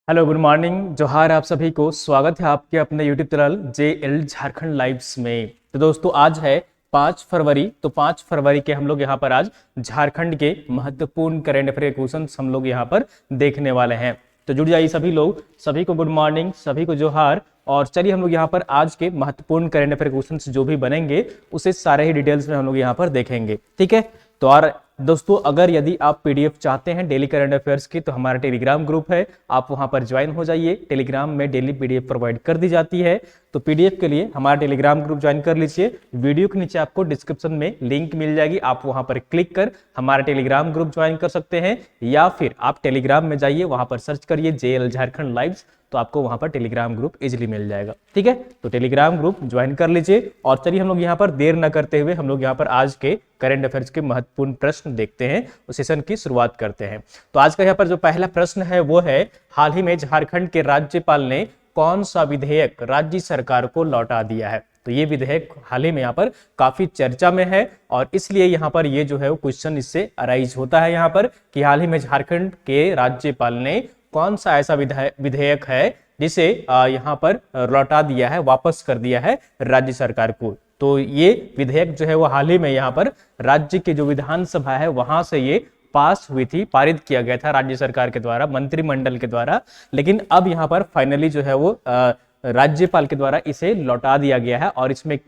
Hello, good morning, जोहार आप सभी को। स्वागत है आपके अपने YouTube channel JL Jharkhand lives में। तो दोस्तों आज है 5 फरवरी। तो 5 फरवरी के हम लोग यहाँ पर आज झारखंड के महत्वपूर्ण करंट अफेयर क्वेश्चंस हम लोग यहाँ पर देखने वाले हैं। तो जुड़ जाइए सभी लोग, सभी को गुड मॉर्निंग, सभी को जोहार। और चलिए हम लोग यहाँ पर आज के महत्वपूर्ण करंट अफेयर क्वेश्चंस जो भी बनेंगे उसे सारे ही डिटेल्स में हम लोग यहाँ पर देखेंगे, ठीक है। तो और दोस्तों अगर यदि आप पीडीएफ चाहते हैं डेली करंट अफेयर्स की तो हमारा टेलीग्राम ग्रुप है, आप वहां पर ज्वाइन हो जाइए। टेलीग्राम में डेली पीडीएफ प्रोवाइड कर दी जाती है। तो पीडीएफ के लिए हमारा टेलीग्राम ग्रुप ज्वाइन कर लीजिए। वीडियो के नीचे आपको डिस्क्रिप्शन में लिंक मिल जाएगी, आप वहां पर क्लिक कर हमारा टेलीग्राम ग्रुप ज्वाइन कर सकते हैं, या फिर आप टेलीग्राम में जाइए, वहां पर सर्च करिए JL झारखंड लाइव्स, तो आपको वहां पर टेलीग्राम ग्रुप इजीली मिल जाएगा, ठीक है। तो टेलीग्राम ग्रुप ज्वाइन कर लीजिए। और चलिए हम लोग यहाँ पर देर न करते हुए हम लोग यहाँ पर आज के करंट अफेयर्स के महत्वपूर्ण प्रश्न देखते हैं, उस सेशन की शुरुआत करते हैं। तो आज का यहाँ पर जो पहला प्रश्न है वो है, हाल ही में झारखंड के राज्यपाल ने कौन सा विधेयक राज्य सरकार को लौटा दिया है। तो ये विधेयक हाल ही में यहाँ पर काफी चर्चा में है, और इसलिए यहाँ पर ये जो है वो क्वेश्चन इससे अराइज होता है यहाँ पर कि हाल ही में झारखंड के राज्यपाल ने कौन सा ऐसा विधेयक है जिसे यहाँ पर लौटा दिया है, वापस कर दिया है राज्य सरकार को। तो ये विधेयक जो है वो हाल ही में यहाँ पर राज्य की जो विधानसभा है वहां से ये पास हुई थी, पारित किया गया था राज्य सरकार के द्वारा, मंत्रिमंडल के द्वारा। लेकिन अब यहाँ पर फाइनली जो है वो राज्यपाल के द्वारा इसे लौटा दिया गया है, और इसमें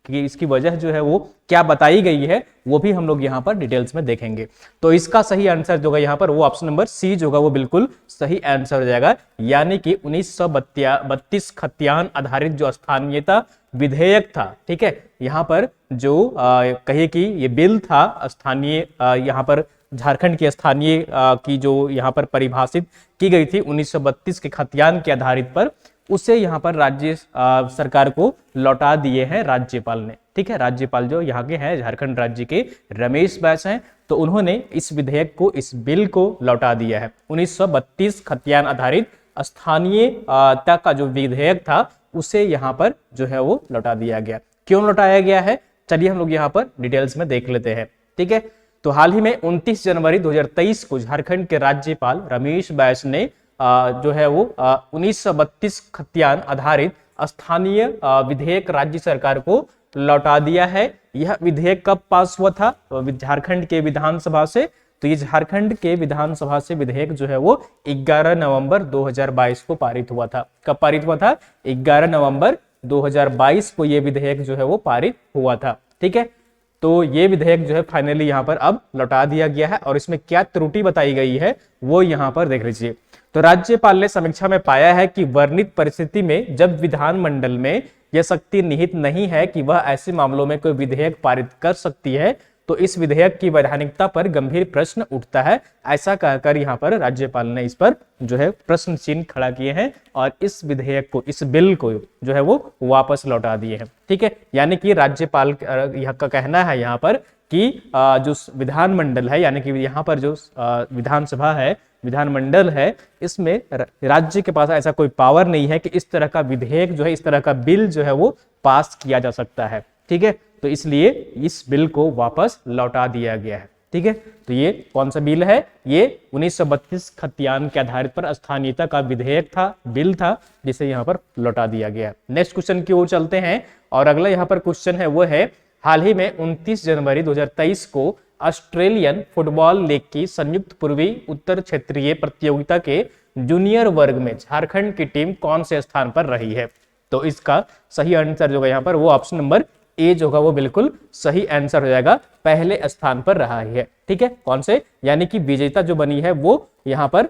कि इसकी वजह जो है वो क्या बताई गई है वो भी हम लोग यहाँ पर डिटेल्स में देखेंगे। तो इसका सही आंसर जो होगा यहाँ पर वो ऑप्शन नंबर सी जो होगा वो बिल्कुल सही आंसर हो जाएगा, यानी कि 1932 खतियान आधारित जो स्थानीयता विधेयक था, ठीक है। यहाँ पर जो कहिए कि ये बिल था स्थानीय, यहाँ पर झारखंड के स्थानीय की जो यहाँ पर परिभाषित की गई थी 1932 के खतियान के आधारित पर, उसे यहाँ पर राज्य सरकार को लौटा दिए हैं राज्यपाल ने, ठीक है। राज्यपाल जो यहाँ के हैं झारखंड राज्य के रमेश बैस हैं, तो उन्होंने इस विधेयक को, इस बिल को लौटा दिया है। 1932 खतियान आधारित स्थानीयता का जो विधेयक था उसे यहाँ पर जो है वो लौटा दिया गया। क्यों लौटाया गया है, चलिए हम लोग यहाँ पर डिटेल्स में देख लेते हैं, ठीक है। तो हाल ही में 29 जनवरी 2023 को झारखंड के राज्यपाल रमेश बैस ने जो है वो 1932 खतियान आधारित स्थानीय विधेयक राज्य सरकार को लौटा दिया है। यह विधेयक कब पास हुआ था, झारखंड के विधानसभा से। तो ये झारखंड के विधानसभा से विधेयक जो है वो 11 नवंबर 2022 को पारित हुआ था। कब पारित हुआ था, 11 नवंबर 2022 को ये विधेयक जो है वो पारित हुआ था, ठीक है। तो ये विधेयक जो है फाइनली यहाँ पर अब लौटा दिया गया है, और इसमें क्या त्रुटि बताई गई है वो यहाँ पर देख लीजिए। तो राज्यपाल ने समीक्षा में पाया है कि वर्णित परिस्थिति में जब विधानमंडल में यह शक्ति निहित नहीं है कि वह ऐसे मामलों में कोई विधेयक पारित कर सकती है, तो इस विधेयक की वैधानिकता पर गंभीर प्रश्न उठता है। ऐसा कहकर यहाँ पर राज्यपाल ने इस पर जो है प्रश्न चिन्ह खड़ा किए हैं, और इस विधेयक को, इस बिल को जो है वो वापस लौटा दिए हैं, ठीक है। यानी कि राज्यपाल का कहना है यहाँ पर कि जो विधानमंडल है, यानी कि यहाँ पर जो विधानसभा है, विधानमंडल है, इसमें राज्य के पास ऐसा कोई पावर नहीं है कि इस तरह का विधेयक जो है, इस तरह का बिल जो है वो पास किया जा सकता है, ठीक है। तो इसलिए इस बिल को वापस लौटा दिया गया है, ठीक है। तो ये कौन सा बिल है, ये 1932 खतियान के आधारित पर स्थानीयता का विधेयक था, बिल था, जिसे यहाँ पर लौटा दिया गया। नेक्स्ट क्वेश्चन की ओर चलते हैं, और अगला यहाँ पर क्वेश्चन है वो है, हाल ही में 29 जनवरी 2023 को ऑस्ट्रेलियन फुटबॉल लीग की संयुक्त पूर्वी उत्तर क्षेत्रीय प्रतियोगिता के जूनियर वर्ग में झारखंड की टीम कौन से स्थान पर रही है। तो इसका सही आंसर जो होगा यहाँ पर वो ऑप्शन नंबर ए जो होगा वो बिल्कुल सही आंसर हो जाएगा, पहले स्थान पर रहा है, ठीक है। कौन से, यानी कि विजेता जो बनी है वो यहाँ पर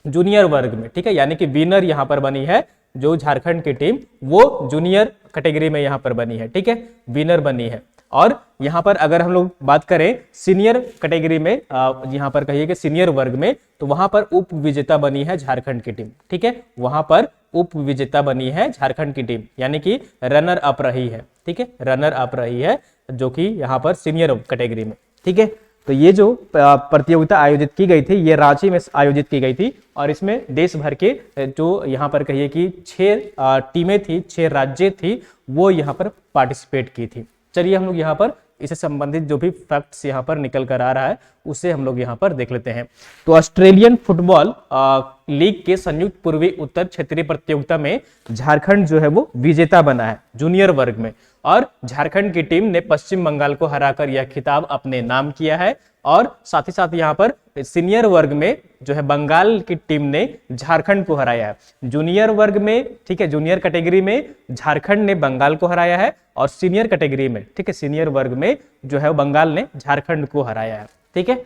जूनियर वर्ग में, ठीक है, यानी कि विनर यहाँ पर बनी है जो झारखंड की टीम, वो जूनियर कैटेगरी में यहाँ पर बनी है, ठीक है, विनर बनी है। और यहाँ पर अगर हम लोग बात करें सीनियर कैटेगरी में, यहाँ पर कहिए कि सीनियर वर्ग में, तो वहां पर उप विजेता बनी है झारखंड की टीम, ठीक है। वहां पर उप विजेता बनी है झारखंड की टीम, यानी कि रनर अप रही है, ठीक है, रनर अप रही है जो कि यहाँ पर सीनियर कैटेगरी में, ठीक है। तो ये जो प्रतियोगिता आयोजित की गई थी ये रांची में आयोजित की गई थी, और इसमें देश भर के जो यहाँ पर कहिए कि 6 टीमें थी, 6 राज्य थी, वो यहाँ पर पार्टिसिपेट की थी। चलिए हम लोग यहाँ पर इससे संबंधित जो भी फैक्ट्स यहाँ पर निकल कर आ रहा है उसे हम लोग यहाँ पर देख लेते हैं। तो ऑस्ट्रेलियन फुटबॉल लीग के संयुक्त पूर्वी उत्तर क्षेत्रीय प्रतियोगिता में झारखंड जो है वो विजेता बना है जूनियर वर्ग में, और झारखंड की टीम ने पश्चिम बंगाल को हराकर यह खिताब अपने नाम किया है। और साथ ही साथ यहाँ पर सीनियर वर्ग में जो है बंगाल की टीम ने झारखंड को हराया है। जूनियर वर्ग में, ठीक है, जूनियर कैटेगरी में झारखंड ने बंगाल को हराया है, और सीनियर कैटेगरी में, ठीक है, सीनियर वर्ग में जो है बंगाल ने झारखंड को हराया है। ठीक है,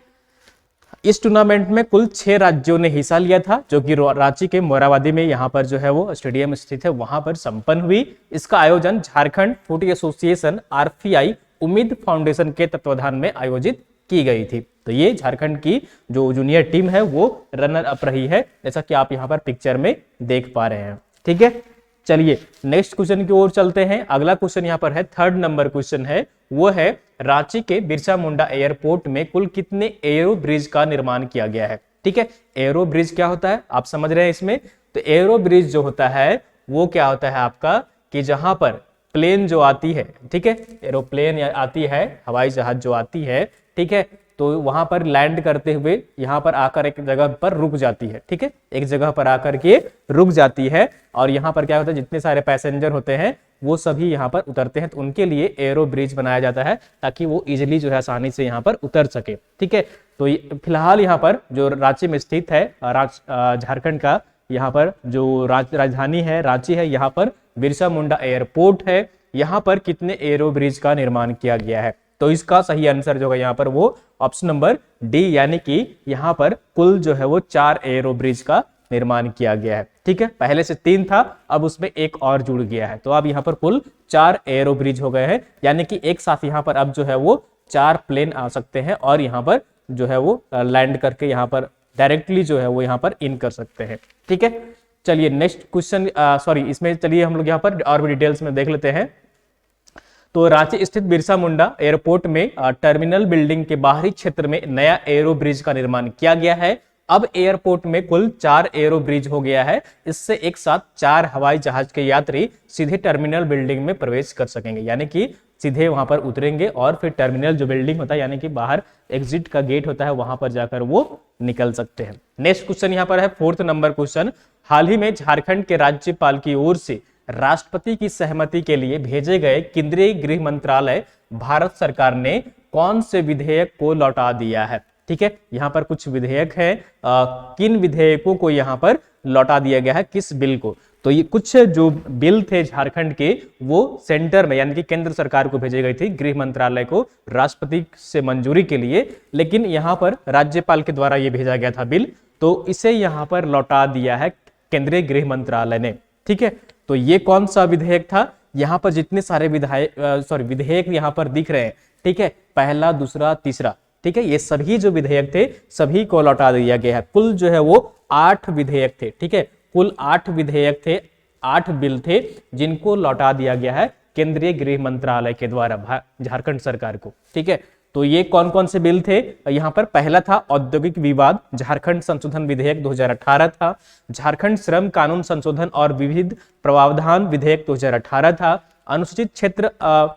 इस टूर्नामेंट में कुल 6 राज्यों ने हिस्सा लिया था, जो कि रांची के मोराबादी में यहाँ पर जो है वो स्टेडियम स्थित है, वहां पर संपन्न हुई। इसका आयोजन झारखंड फुट एसोसिएशन RFI उम्मीद फाउंडेशन के तत्वाधान में आयोजित की गई थी। तो ये झारखंड की जो जूनियर टीम है वो रनर अप रही है, जैसा कि आप यहाँ पर पिक्चर में देख पा रहे हैं। ठीक है, चलिए नेक्स्ट क्वेश्चन की ओर चलते हैं। अगला क्वेश्चन यहाँ पर है, 3rd नंबर क्वेश्चन है, वो है रांची के बिरसा मुंडा एयरपोर्ट में कुल कितने एरो ब्रिज का निर्माण किया गया है। ठीक है, एरो ब्रिज क्या होता है आप समझ रहे हैं इसमें। तो एरो ब्रिज जो होता है वो क्या होता है आपका, कि जहां पर प्लेन जो आती है, ठीक है, एरोप्लेन आती है, हवाई जहाज जो आती है, ठीक है, तो वहां पर लैंड करते हुए यहाँ पर आकर एक जगह पर रुक जाती है। ठीक है, एक जगह पर आकर के रुक जाती है, और यहाँ पर क्या होता है, जितने सारे पैसेंजर होते हैं वो सभी यहाँ पर उतरते हैं, तो उनके लिए एरो ब्रिज बनाया जाता है ताकि वो इजिली जो है आसानी से यहाँ पर उतर सके। ठीक है, तो फिलहाल यहाँ पर जो रांची में स्थित है, झारखंड का यहाँ पर जो राजधानी है रांची है, यहाँ पर बिरसा मुंडा एयरपोर्ट है। यहाँ पर कितने एरो ब्रिज का निर्माण किया गया है, तो इसका सही आंसर जो है यहाँ पर वो ऑप्शन नंबर डी, यानी कि यहाँ पर कुल जो है वो 4 एरो ब्रिज का निर्माण किया गया है। ठीक है, पहले से 3 था, अब उसमें एक और जुड़ गया है, तो अब यहाँ पर कुल 4 एरो ब्रिज हो गए हैं, यानी कि एक साथ यहाँ पर अब जो है वो 4 प्लेन आ सकते हैं और यहाँ पर जो है वो लैंड करके यहाँ पर डायरेक्टली जो है वो यहाँ पर इन कर सकते हैं। ठीक है, चलिए नेक्स्ट क्वेश्चन, सॉरी इसमें चलिए हम लोग यहाँ पर और भी डिटेल्स में देख लेते हैं। तो रांची स्थित बिरसा मुंडा एयरपोर्ट में टर्मिनल बिल्डिंग के बाहरी क्षेत्र में नया एरो ब्रिज का निर्माण किया गया है। अब एयरपोर्ट में कुल 4 एरो ब्रिज हो गया है। इससे एक साथ 4 हवाई जहाज के यात्री सीधे टर्मिनल बिल्डिंग में प्रवेश कर सकेंगे, यानी कि सीधे वहां पर उतरेंगे और फिर टर्मिनल जो बिल्डिंग होता है, यानी कि बाहर एग्जिट का गेट होता है, वहां पर जाकर वो निकल सकते हैं। नेक्स्ट क्वेश्चन यहाँ पर है 4th नंबर क्वेश्चन। हाल ही में झारखंड के राज्यपाल की ओर से राष्ट्रपति की सहमति के लिए भेजे गए केंद्रीय गृह मंत्रालय भारत सरकार ने कौन से विधेयक को लौटा दिया है। ठीक है, यहाँ पर कुछ विधेयक है, किन विधेयकों को यहाँ पर लौटा दिया गया है, किस बिल को। तो ये कुछ जो बिल थे झारखंड के वो सेंटर में यानी कि केंद्र सरकार को भेजे गए थे, गृह मंत्रालय को राष्ट्रपति से मंजूरी के लिए, लेकिन यहाँ पर राज्यपाल के द्वारा ये भेजा गया था बिल, तो इसे यहाँ पर लौटा दिया है केंद्रीय गृह मंत्रालय ने। ठीक है, तो ये कौन सा विधेयक था, यहाँ पर जितने सारे विधेयक यहाँ पर दिख रहे हैं, ठीक है, पहला, दूसरा, तीसरा, ठीक है, ये सभी जो विधेयक थे सभी को लौटा दिया गया है। कुल जो है वो 8 विधेयक थे। ठीक है, कुल 8 विधेयक थे, 8 बिल थे जिनको लौटा दिया गया है केंद्रीय गृह मंत्रालय के द्वारा झारखंड सरकार को। ठीक है, तो ये कौन कौन से बिल थे, यहाँ पर पहला था औद्योगिक विवाद झारखंड संशोधन विधेयक 2018 था, झारखंड श्रम कानून संशोधन और विविध प्रावधान विधेयक 2018 था, अनुसूचित क्षेत्र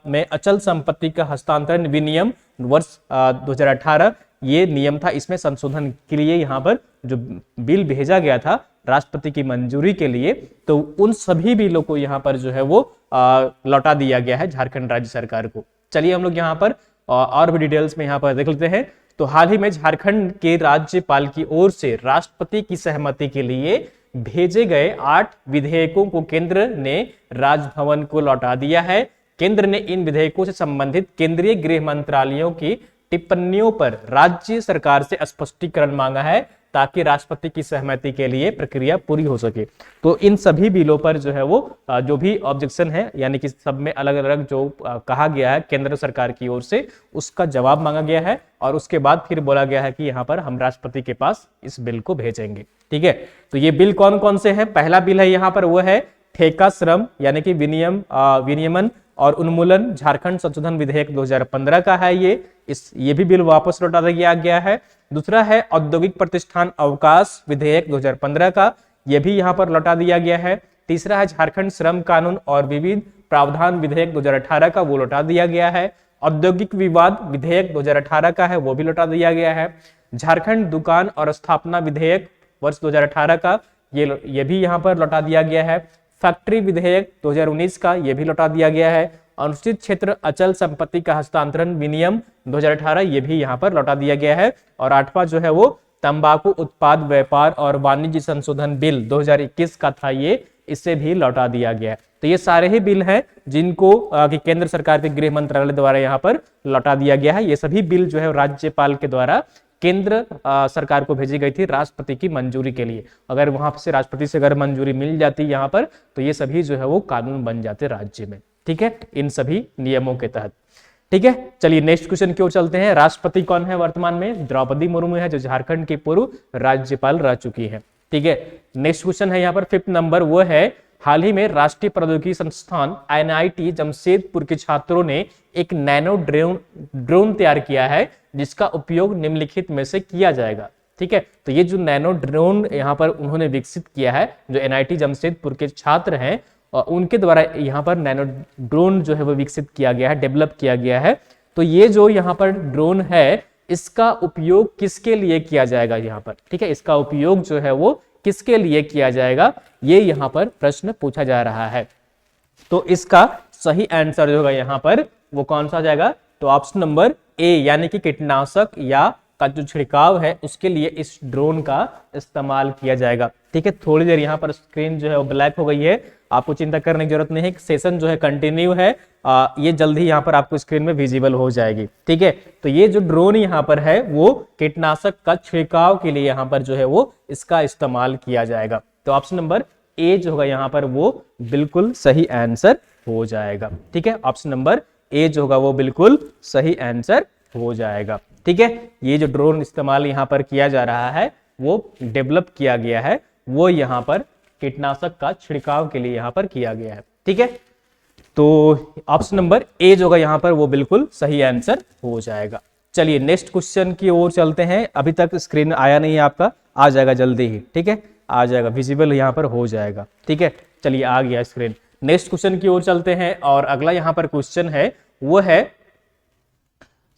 में अचल संपत्ति का हस्तांतरण विनियम वर्ष 2018 ये नियम था, इसमें संशोधन के लिए यहाँ पर जो बिल भेजा गया था राष्ट्रपति की मंजूरी के लिए, तो उन सभी बिलों को यहाँ पर जो है वो लौटा दिया गया है झारखंड राज्य सरकार को। चलिए हम लोग यहाँ पर और भी डिटेल्स में यहाँ पर देख लेते हैं। तो हाल ही में झारखंड के राज्यपाल की ओर से राष्ट्रपति की सहमति के लिए भेजे गए 8 विधेयकों को केंद्र ने राजभवन को लौटा दिया है। केंद्र ने इन विधेयकों से संबंधित केंद्रीय गृह मंत्रालयों की टिप्पणियों पर राज्य सरकार से स्पष्टीकरण मांगा है ताकि राष्ट्रपति की सहमति के लिए प्रक्रिया पूरी हो सके। तो इन सभी बिलों पर जो है वो जो भी ऑब्जेक्शन है, यानी कि सब में अलग अलग जो कहा गया है केंद्र सरकार की ओर से, उसका जवाब मांगा गया है और उसके बाद फिर बोला गया है कि यहाँ पर हम राष्ट्रपति के पास इस बिल को भेजेंगे। ठीक है, तो ये बिल कौन कौन से हैं। पहला बिल है यहाँ पर वो है ठेका श्रम यानी कि विनियमन और उन्मूलन झारखंड संशोधन विधेयक 2015 का है ये भी बिल वापस लौटा दिया गया है। दूसरा है औद्योगिक प्रतिष्ठान अवकाश विधेयक 2015 का, यह भी यहाँ पर लौटा दिया गया है। तीसरा है झारखंड श्रम कानून और विविध प्रावधान विधेयक 2018 का, वो लौटा दिया गया है। औद्योगिक विवाद विधेयक 2018 का है, वो भी लौटा दिया गया है। झारखंड दुकान और स्थापना विधेयक वर्ष 2018 का, ये भी यहाँ पर लौटा दिया गया है। फैक्ट्री विधेयक 2019 का, ये भी लौटा दिया गया है। अनुसूचित क्षेत्र अचल संपत्ति का हस्तांतरण विनियम 2018, ये भी यहाँ पर लौटा दिया गया है। और 8वां जो है वो तंबाकू उत्पाद व्यापार और वाणिज्य संशोधन बिल 2021 का था, ये इसे भी लौटा दिया गया है। तो ये सारे ही बिल हैं जिनको कि केंद्र सरकार के गृह मंत्रालय द्वारा यहाँ पर लौटा दिया गया है। ये सभी बिल जो है राज्यपाल के द्वारा केंद्र सरकार को भेजी गई थी राष्ट्रपति की मंजूरी के लिए। अगर वहां से राष्ट्रपति से अगर मंजूरी मिल जाती यहाँ पर तो ये सभी जो है वो कानून बन जाते राज्य में, ठीक है, इन सभी नियमों के तहत। ठीक है, चलिए नेक्स्ट क्वेश्चन की ओर चलते हैं। राष्ट्रपति कौन है वर्तमान में? द्रौपदी मुर्मू है, जो झारखंड की पूर्व राज्यपाल रह चुकी है। ठीक है, नेक्स्ट क्वेश्चन है यहाँ पर 5th नंबर, वो है हाल ही में राष्ट्रीय प्रौद्योगिकी संस्थान NIT जमशेदपुर के छात्रों ने एक नैनो ड्रोन तैयार किया है जिसका उपयोग निम्नलिखित में से किया जाएगा। ठीक है, तो ये जो नैनो ड्रोन यहाँ पर उन्होंने विकसित किया है, जो NIT जमशेदपुर के छात्र हैं और उनके द्वारा यहाँ पर नैनो ड्रोन जो है वो विकसित किया गया है, डेवलप किया गया है। तो ये जो यहाँ पर ड्रोन है इसका उपयोग किसके लिए किया जाएगा यहाँ पर? ठीक है, इसका उपयोग जो है वो किसके लिए किया जाएगा, ये यहाँ पर प्रश्न पूछा जा रहा है। तो इसका सही आंसर जो होगा यहाँ पर वो कौन सा जाएगा? तो ऑप्शन नंबर ए, यानी कि कीटनाशक या का जो छिड़काव है उसके लिए इस ड्रोन का इस्तेमाल किया जाएगा। ठीक है, थोड़ी देर यहाँ पर स्क्रीन जो है वो ब्लैक हो गई है, आपको चिंता करने की जरूरत नहीं है, सेशन जो है कंटिन्यू है, ये जल्दी यहाँ पर आपको स्क्रीन में विजिबल हो जाएगी। ठीक है, तो ये जो ड्रोन यहाँ पर है वो कीटनाशक का छिड़काव के लिए यहाँ पर जो है वो इसका इस्तेमाल किया जाएगा। तो ऑप्शन नंबर ए जो होगा यहाँ पर वो बिल्कुल सही आंसर हो जाएगा। ठीक है, ऑप्शन नंबर ए जो होगा वो बिल्कुल सही आंसर हो जाएगा। ठीक है, ये जो ड्रोन इस्तेमाल यहाँ पर किया जा रहा है वो डेवलप किया गया है, वो यहाँ पर कीटनाशक का छिड़काव के लिए यहाँ पर किया गया है। ठीक है, तो ऑप्शन नंबर ए जो होगा यहाँ पर वो बिल्कुल सही आंसर हो जाएगा। चलिए नेक्स्ट क्वेश्चन की ओर चलते हैं। अभी तक स्क्रीन आया नहीं है आपका, आ जाएगा जल्दी ही। ठीक है, आ जाएगा, विजिबल यहाँ पर हो जाएगा। ठीक है, चलिए आ गया स्क्रीन। नेक्स्ट क्वेश्चन की ओर चलते हैं और अगला यहाँ पर क्वेश्चन है वो है,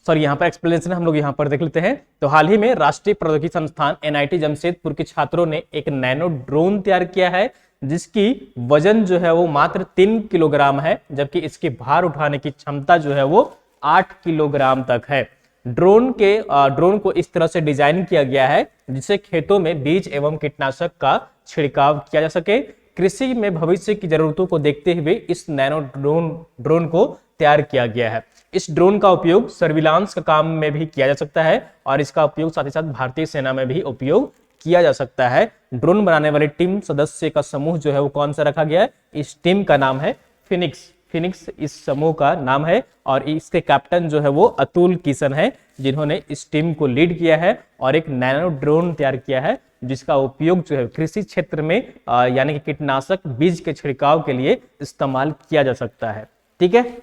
सॉरी यहाँ पर एक्सप्लेनेशन हम लोग यहाँ पर देख लेते हैं। तो हाल ही में राष्ट्रीय प्रौद्योगिकी संस्थान NIT जमशेदपुर के छात्रों ने एक नैनो ड्रोन तैयार किया है जिसकी वजन जो है वो मात्र 3 किलोग्राम है, जबकि इसकी भार उठाने की क्षमता जो है वो 8 किलोग्राम तक है। ड्रोन को इस तरह से डिजाइन किया गया है जिससे खेतों में बीज एवं कीटनाशक का छिड़काव किया जा सके। कृषि में भविष्य की जरूरतों को देखते हुए इस नैनो ड्रोन को तैयार किया गया है। इस ड्रोन का उपयोग सर्विलांस का काम में भी किया जा सकता है और इसका उपयोग साथ ही साथ भारतीय सेना में भी उपयोग किया जा सकता है। ड्रोन बनाने वाली टीम सदस्य का समूह जो है वो कौन सा रखा गया है? इस टीम का नाम है फिनिक्स इस समूह का नाम है और इसके कैप्टन जो है वो अतुल किशन है, जिन्होंने इस टीम को लीड किया है और एक नैनो ड्रोन तैयार किया है जिसका उपयोग जो है कृषि क्षेत्र में यानी कि कीटनाशक बीज के छिड़काव के लिए इस्तेमाल किया जा सकता है। ठीक है,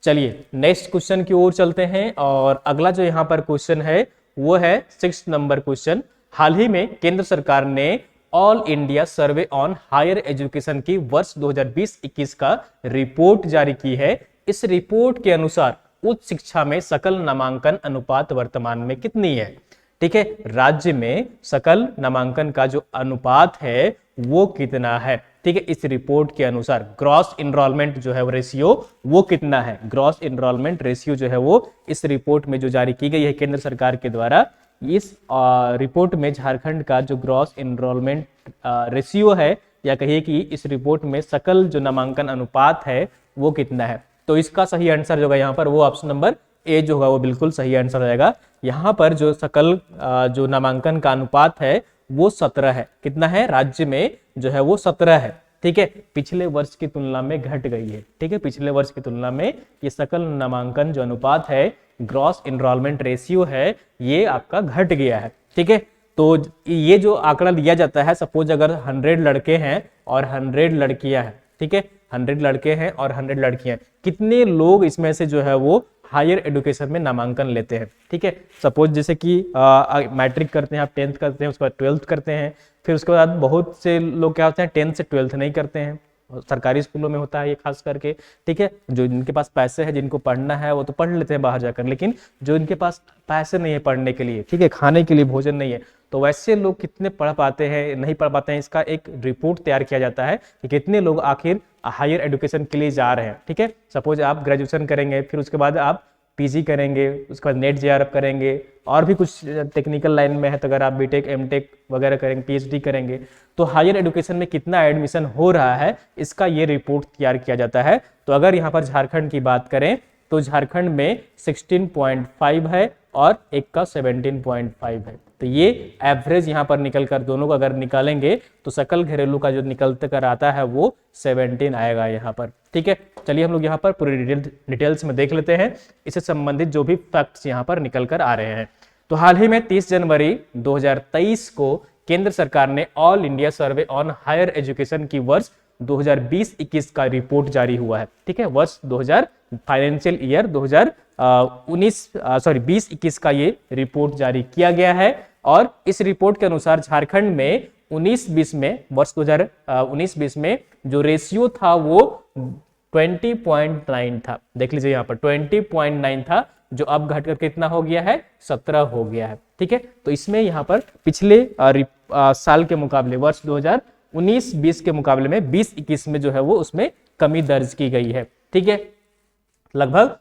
चलिए नेक्स्ट क्वेश्चन की ओर चलते हैं और अगला जो यहाँ पर क्वेश्चन है वो है 6th नंबर क्वेश्चन। हाल ही में केंद्र सरकार ने all India survey on higher education की वर्ष 2020-21 का रिपोर्ट जारी की है। इस रिपोर्ट के अनुसार उच्च शिक्षा में सकल नामांकन अनुपात वर्तमान में कितनी है? ठीक है, राज्य में सकल नामांकन का जो अनुपात है वो कितना है? ठीक है, इस रिपोर्ट के अनुसार ग्रॉस इनरोलमेंट जो है वो रेशियो वो कितना है? ग्रॉस इनरोलमेंट रेशियो जो है वो इस रिपोर्ट में जो जारी की गई है केंद्र सरकार के द्वारा, इस रिपोर्ट में झारखंड का जो ग्रॉस इनरोलमेंट रेशियो है या कहिए कि इस रिपोर्ट में सकल जो नामांकन अनुपात है वो कितना है? तो इसका सही आंसर जो होगा यहाँ पर वो ऑप्शन नंबर ए जो होगा वो बिल्कुल सही आंसर रहेगा। यहाँ पर जो सकल जो नामांकन का अनुपात है वो 17 है। कितना है? राज्य में जो है वो 17 है। ठीक है, पिछले वर्ष की तुलना में घट गई है। ठीक है, पिछले वर्ष की तुलना में ये सकल नामांकन जो अनुपात है, ग्रॉस इनरोलमेंट रेशियो है, ये आपका घट गया है। ठीक है, तो ये जो आंकड़ा लिया जाता है, सपोज अगर 100 लड़के हैं और 100 लड़कियां हैं, ठीक है, 100 लड़के हैं और 100 लड़कियां, कितने लोग इसमें से जो है वो हायर एजुकेशन में नामांकन लेते हैं? ठीक है, सपोज जैसे कि मैट्रिक करते हैं, आप 10th करते हैं, उसके बाद 12th करते हैं, फिर उसके बाद बहुत से लोग क्या होते हैं 10th से 12th नहीं करते हैं, सरकारी स्कूलों में होता है ये खास करके। ठीक है, जो जिनके पास पैसे हैं, जिनको पढ़ना है वो तो पढ़ लेते हैं बाहर जाकर, लेकिन जो इनके पास पैसे नहीं है पढ़ने के लिए, ठीक है, खाने के लिए भोजन नहीं है, तो वैसे लोग कितने पढ़ पाते हैं नहीं पढ़ पाते हैं, इसका एक रिपोर्ट तैयार किया जाता है कि कितने लोग आखिर हायर एजुकेशन के लिए जा रहे हैं। ठीक है, सपोज आप ग्रेजुएशन करेंगे, फिर उसके बाद आप पीजी करेंगे, उसके बाद नेट जेआरएफ करेंगे, और भी कुछ टेक्निकल लाइन में है तो अगर आप बीटेक एमटेक वगैरह करेंगे, पीएचडी करेंगे, तो हायर एजुकेशन में कितना एडमिशन हो रहा है इसका ये रिपोर्ट तैयार किया जाता है। तो अगर यहाँ पर झारखंड की बात करें तो झारखंड में 16.5 है और एक का 17.5 है। तो ये एवरेज यहाँ पर निकल कर दोनों का अगर निकालेंगे तो सकल घरेलू का जो निकलते कर आता है वो 17 आएगा यहाँ पर। ठीक है, चलिए हम लोग यहाँ पर पूरी डिटेल्स में देख लेते हैं, इससे संबंधित जो भी फैक्ट्स यहाँ पर निकल कर आ रहे हैं। तो हाल ही में 30 जनवरी 2023 को केंद्र सरकार ने all India survey on higher education की वर्ष 2020-21 का रिपोर्ट जारी हुआ है। ठीक है, वर्ष 2000 फाइनेंशियल ईयर 2020-21 का ये रिपोर्ट जारी किया गया है। और इस रिपोर्ट के अनुसार झारखंड में 19-20 में वर्ष 2019-20 में जो रेशियो था वो 20.9 था। देख लीजिए यहाँ पर 20.9 था, जो अब घटकर कितना हो गया है, 17 हो गया है। ठीक है, तो इसमें यहाँ पर पिछले साल के मुकाबले वर्ष 2019-20 के मुकाबले में 20-21 में जो है वो उसमें कमी दर्ज की गई है। ठीक है, लगभग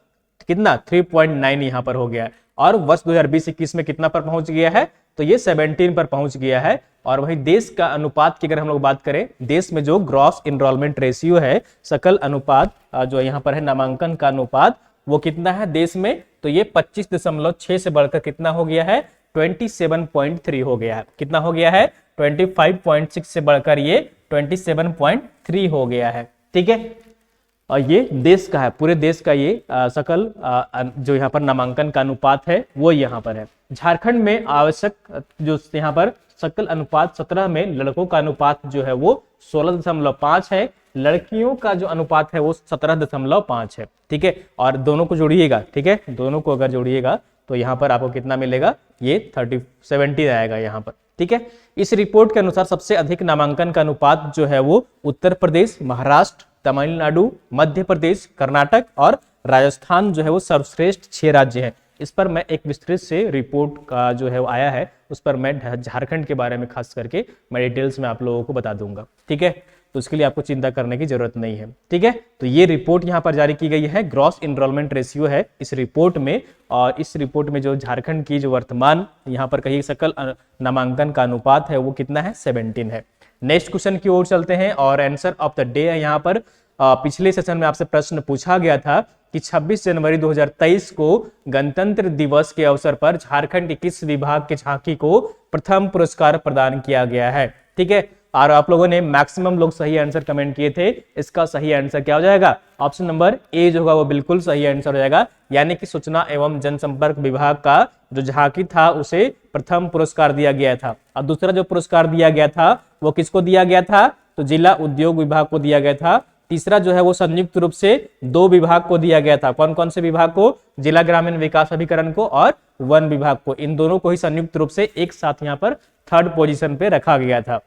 कितना 3.9 यहाँ पर हो गया है। और वर्ष 2020-21 में कितना पर पहुंच गया है, तो ये 17 पर पहुंच गया है। और वहीं देश का अनुपात की अगर हम लोग बात करें, देश में जो ग्रॉस इनरोलमेंट रेशियो है, सकल अनुपात जो यहाँ पर है नामांकन का अनुपात, वो कितना है देश में, तो ये 25.6 से बढ़कर कितना हो गया है, 27.3 हो गया है। कितना हो गया है, 25.6 से बढ़कर ये 27.3 हो गया है। ठीक है, और ये देश का है, पूरे देश का ये सकल जो यहाँ पर नामांकन का अनुपात है वो यहाँ पर है। झारखंड में आवश्यक जो यहाँ पर सकल अनुपात 17 में लड़कों का अनुपात जो है वो 16.5 है, लड़कियों का जो अनुपात है वो 17.5 है। ठीक है, और दोनों को जोड़िएगा, ठीक है, दोनों को अगर जोड़िएगा तो यहाँ पर आपको कितना मिलेगा, ये 70 आएगा यहाँ पर। ठीक है, इस रिपोर्ट के अनुसार सबसे अधिक नामांकन का अनुपात जो है वो उत्तर प्रदेश, महाराष्ट्र, तमिलनाडु, मध्य प्रदेश, कर्नाटक और राजस्थान जो है वो सर्वश्रेष्ठ 6 राज्य हैं। इस पर मैं एक विस्तृत से रिपोर्ट का जो है वो आया है, उस पर मैं झारखंड के बारे में खास करके मैं डिटेल्स में आप लोगों को बता दूंगा। ठीक है, तो उसके लिए आपको चिंता करने की जरूरत नहीं है। ठीक है, तो ये रिपोर्ट यहाँ पर जारी की गई है, ग्रॉस इनरोलमेंट रेशियो है इस रिपोर्ट में। और इस रिपोर्ट में जो झारखंड की जो वर्तमान यहाँ पर कही सकल नामांकन का अनुपात है वो कितना है, 17 है। नेक्स्ट क्वेश्चन की ओर चलते हैं और आंसर ऑफ द डे है यहाँ पर। पिछले सेशन में आपसे प्रश्न पूछा गया था कि 26 जनवरी 2023 को गणतंत्र दिवस के अवसर पर झारखंड के किस विभाग के झांकी को प्रथम पुरस्कार प्रदान किया गया है। ठीक है, और आप लोगों ने मैक्सिमम लोग सही आंसर कमेंट किए थे। इसका सही आंसर क्या हो जाएगा, ऑप्शन नंबर ए जो होगा वो बिल्कुल सही आंसर हो जाएगा, यानी कि सूचना एवं जनसंपर्क विभाग का जो झांकी था उसे प्रथम पुरस्कार दिया गया था। और दूसरा जो पुरस्कार दिया गया था वो किसको दिया गया था, तो जिला उद्योग विभाग को दिया गया था। तीसरा जो है वो संयुक्त रूप से 2 विभाग को दिया गया था। कौन कौन से विभाग को, जिला ग्रामीण विकास अभिकरण को और वन विभाग को, इन दोनों को ही संयुक्त रूप से एक साथ यहाँ पर 3rd पोजीशन पे रखा गया था।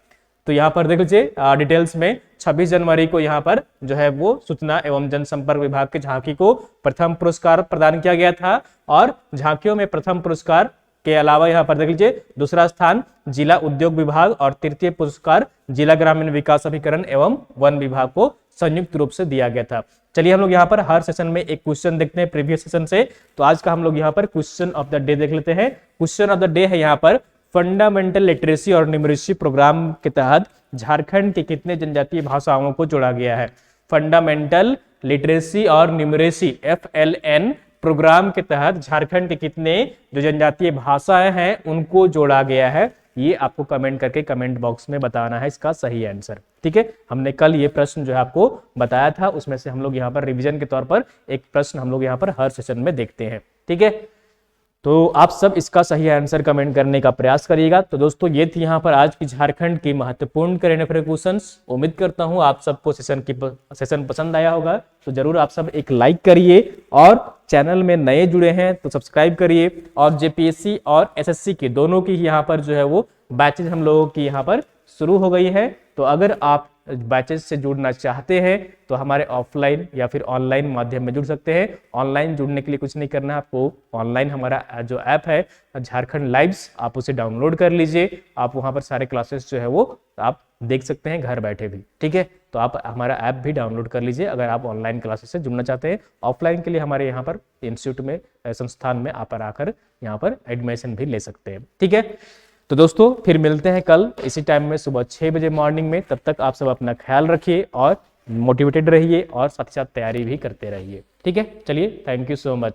तो यहाँ पर देख लीजिए डिटेल्स में 26 जनवरी को यहाँ पर जो है वो सूचना एवं जनसंपर्क विभाग के झांकी को प्रथम पुरस्कार प्रदान किया गया था। और झांकियों में प्रथम पुरस्कार के अलावा यहाँ पर देख लीजिए दूसरा स्थान जिला उद्योग विभाग और तृतीय पुरस्कार जिला ग्रामीण विकास अभिकरण एवं वन विभाग को संयुक्त रूप से दिया गया था। चलिए हम लोग यहाँ पर हर सेशन में एक क्वेश्चन देखते हैं प्रीवियस सेशन से। तो आज का हम लोग यहाँ पर क्वेश्चन ऑफ द डे देख लेते हैं। क्वेश्चन ऑफ द डे है यहाँ पर, फंडामेंटल लिटरेसी और न्यूमरेसी प्रोग्राम के तहत झारखंड के कितने जनजातीय भाषाओं को जोड़ा गया है। फंडामेंटल लिटरेसी और न्यूमरेसी FLN प्रोग्राम के तहत झारखंड के कितने जो जनजातीय भाषाएं हैं उनको जोड़ा गया है। ये आपको कमेंट करके कमेंट बॉक्स में बताना है इसका सही आंसर। ठीक है, हमने कल ये प्रश्न जो है आपको बताया था, उसमें से हम लोग यहाँ पर रिवीजन के तौर पर एक प्रश्न हम लोग यहाँ पर हर सेशन में देखते हैं। ठीक है, तो आप सब इसका सही आंसर कमेंट करने का प्रयास करिएगा। तो दोस्तों ये थी यहाँ पर आज की झारखंड की महत्वपूर्ण करंट अफेयर क्वेश्चंस। उम्मीद करता हूँ आप सबको सेशन पसंद आया होगा। तो जरूर आप सब एक लाइक करिए और चैनल में नए जुड़े हैं तो सब्सक्राइब करिए। और जेपीएससी और एसएससी की दोनों की यहाँ पर जो है वो बैचेज हम लोगों की यहाँ पर शुरू हो गई है। तो अगर आप बैचेस से जुड़ना चाहते हैं तो हमारे ऑफलाइन या फिर ऑनलाइन माध्यम में जुड़ सकते हैं। ऑनलाइन जुड़ने के लिए कुछ नहीं करना है आपको, ऑनलाइन हमारा जो ऐप है झारखंड लाइव्स, आप उसे डाउनलोड कर लीजिए। आप वहां पर सारे क्लासेस जो है वो आप देख सकते हैं घर बैठे भी, ठीक है। तो आप हमारा ऐप भी डाउनलोड कर लीजिए अगर आप ऑनलाइन क्लासेस से जुड़ना चाहते हैं। ऑफलाइन के लिए हमारे यहाँ पर इंस्टीट्यूट में, संस्थान में आप आकर यहाँ पर एडमिशन भी ले सकते हैं, ठीक है। तो दोस्तों फिर मिलते हैं कल इसी टाइम में सुबह 6 बजे मॉर्निंग में। तब तक आप सब अपना ख्याल रखिए और मोटिवेटेड रहिए और साथ ही साथ तैयारी भी करते रहिए, ठीक है। चलिए, थैंक यू सो मच।